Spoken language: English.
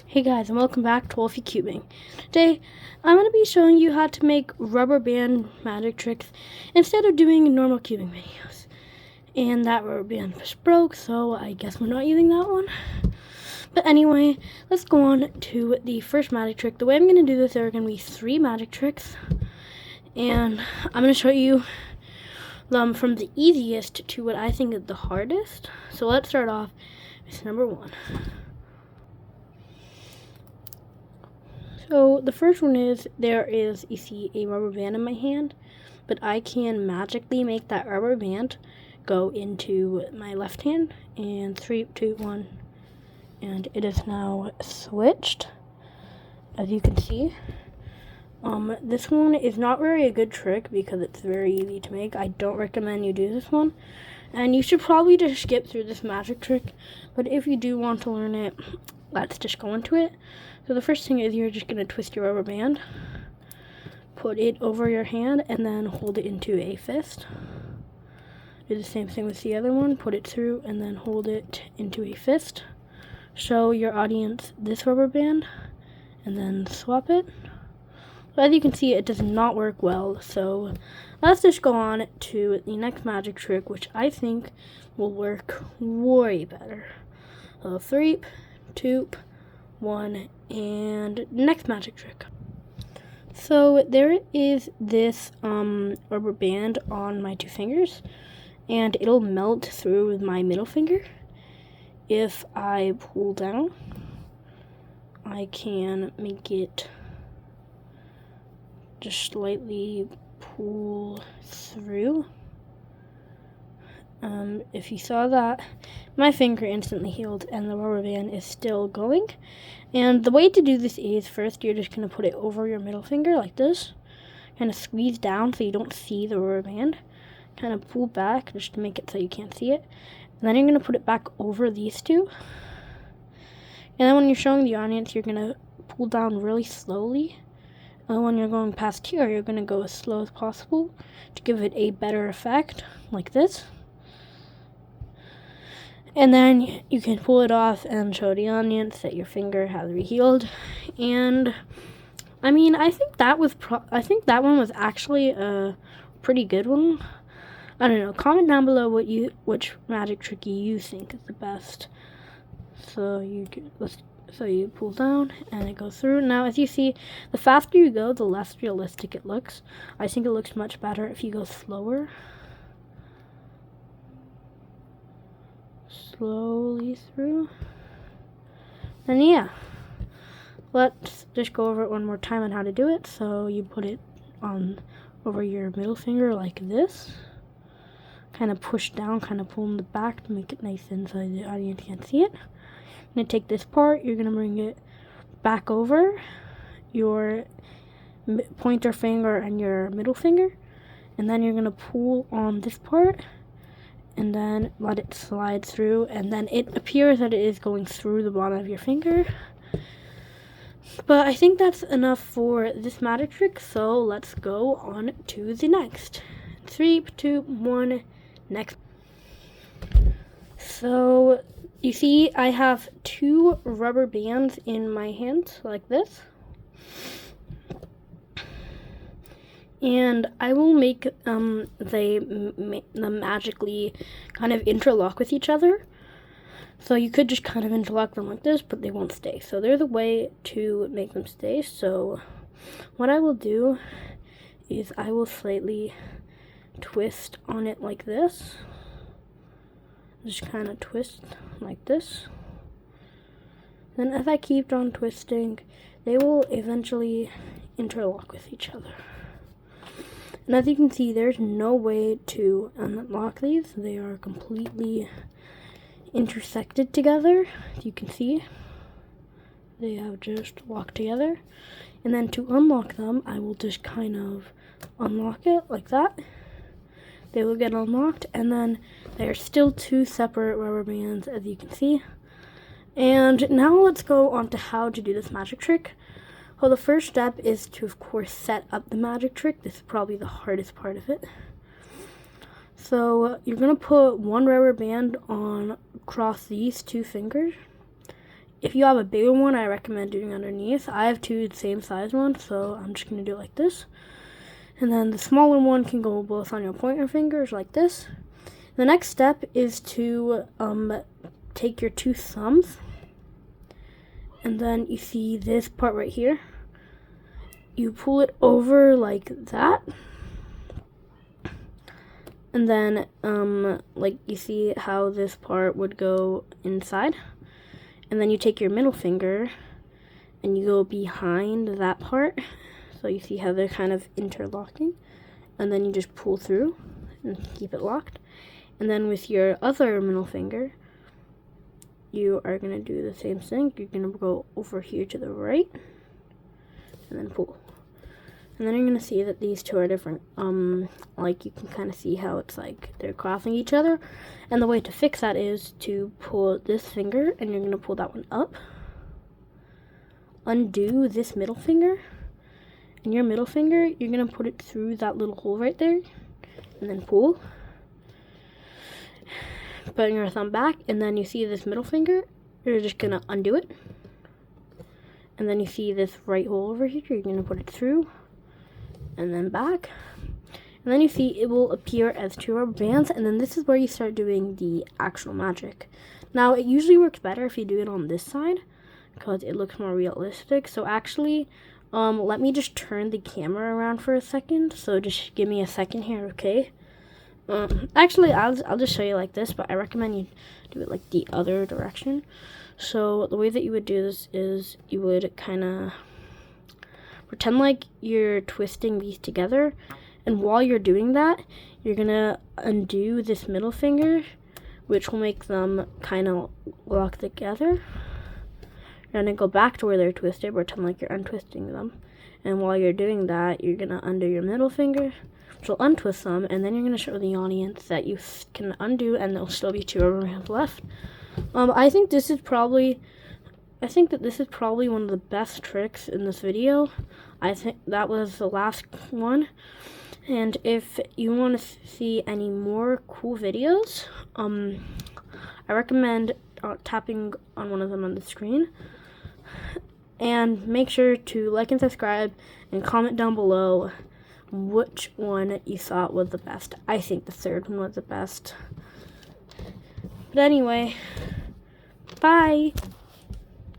Hey guys, and welcome back to Wolfie Cubing. Today, I'm going to be showing you how to make rubber band magic tricks instead of doing normal cubing videos. And that rubber band just broke, so I guess we're not using that one. But anyway, let's go on to the first magic trick. The way I'm going to do this, there are going to be 3 magic tricks. And I'm going to show you them from the easiest to what I think is the hardest. So let's start off with number 1. So the first one is, you see a rubber band in my hand, but I can magically make that rubber band go into my left hand, and 3, 2, 1, and it is now switched, as you can see. This one is not very a good trick because it's very easy to make. I don't recommend you do this one, and you should probably just skip through this magic trick, but if you do want to learn it, let's just go into it. So the first thing is, you're just going to twist your rubber band, put it over your hand, and then hold it into a fist. Do the same thing with the other one, put it through and then hold it into a fist. Show your audience this rubber band and then swap it. But as you can see, it does not work well, so let's just go on to the next magic trick, which I think will work way better. So 3, 2, 1, and next magic trick. So there is this rubber band on my 2 fingers, and it'll melt through with my middle finger. If I pull down, I can make it just slightly pull through. If you saw that, my finger instantly healed and the rubber band is still going. And the way to do this is, first you're just going to put it over your middle finger like this. Kind of squeeze down so you don't see the rubber band. Kind of pull back just to make it so you can't see it. And then you're going to put it back over these 2. And then when you're showing the audience, you're going to pull down really slowly. And when you're going past here, you're going to go as slow as possible to give it a better effect, like this. And then you can pull it off and show the audience that your finger has rehealed. And I mean, I think that one was actually a pretty good one. I don't know. Comment down below which magic trick you think is the best. So you pull down and it goes through. Now, as you see, the faster you go, the less realistic it looks. I think it looks much better if you go slower. Slowly through. And yeah, let's just go over it one more time on how to do it. So you put it on over your middle finger like this. Kind of push down, kind of pull in the back to make it nice and so the audience can't see it. You're going to take this part, you're going to bring it back over your pointer finger and your middle finger. And then you're going to pull on this part and then let it slide through, and then it appears that it is going through the bottom of your finger. But I think that's enough for this magic trick, so let's go on to the next. 3, 2, 1, next. So you see, I have 2 rubber bands in my hand like this. And I will make them magically kind of interlock with each other. So you could just kind of interlock them like this, but they won't stay. So there's a way to make them stay. So what I will do is I will slightly twist on it like this. Just kind of twist like this. Then as I keep on twisting, they will eventually interlock with each other. And as you can see, there's no way to unlock these. They are completely intersected together. As you can see, they have just locked together. And then to unlock them, I will just kind of unlock it like that. They will get unlocked, and then they are still 2 separate rubber bands, as you can see. And now let's go on to how to do this magic trick. Well, the first step is to, of course, set up the magic trick. This is probably the hardest part of it. So you're going to put 1 rubber band on across these 2 fingers. if you have a bigger one, I recommend doing underneath. I have two same size ones, so I'm just going to do it like this. And then the smaller one can go both on your pointer fingers like this. The next step is to take your two thumbs, and then you see this part right here. You pull it over like that. And then, like you see how this part would go inside. And then you take your middle finger and you go behind that part. So you see how they're kind of interlocking. And then you just pull through and keep it locked. And then with your other middle finger, you are going to do the same thing. You're going to go over here to the right and then pull. And then you're going to see that these two are different. Like you can kind of see how it's like they're crossing each other. And the way to fix that is to pull this finger and you're going to pull that one up. Undo this middle finger. And your middle finger, you're going to put it through that little hole right there. And then pull. Putting your thumb back. And then you see this middle finger. You're just going to undo it. And then you see this right hole over here. You're going to put it through. And then back, and then you see it will appear as two rubber bands, and then this is where you start doing the actual magic. Now it usually works better if you do it on this side because it looks more realistic. So actually, let me just turn the camera around for a second. So just give me a second here, okay? Actually, I'll just show you like this, but I recommend you do it like the other direction. So the way that you would do this is you would kind of pretend like you're twisting these together, and while you're doing that, you're gonna undo this middle finger, which will make them kind of lock together. You're gonna go back to where they're twisted, pretend like you're untwisting them, and while you're doing that, you're gonna undo your middle finger, which will untwist them, and then you're gonna show the audience that you can undo, and there'll still be two rubber bands left. I think that this is probably one of the best tricks in this video. I think that was the last one. And if you want to see any more cool videos, I recommend tapping on one of them on the screen. And make sure to like and subscribe and comment down below which one you thought was the best. I think the third one was the best. But anyway, bye!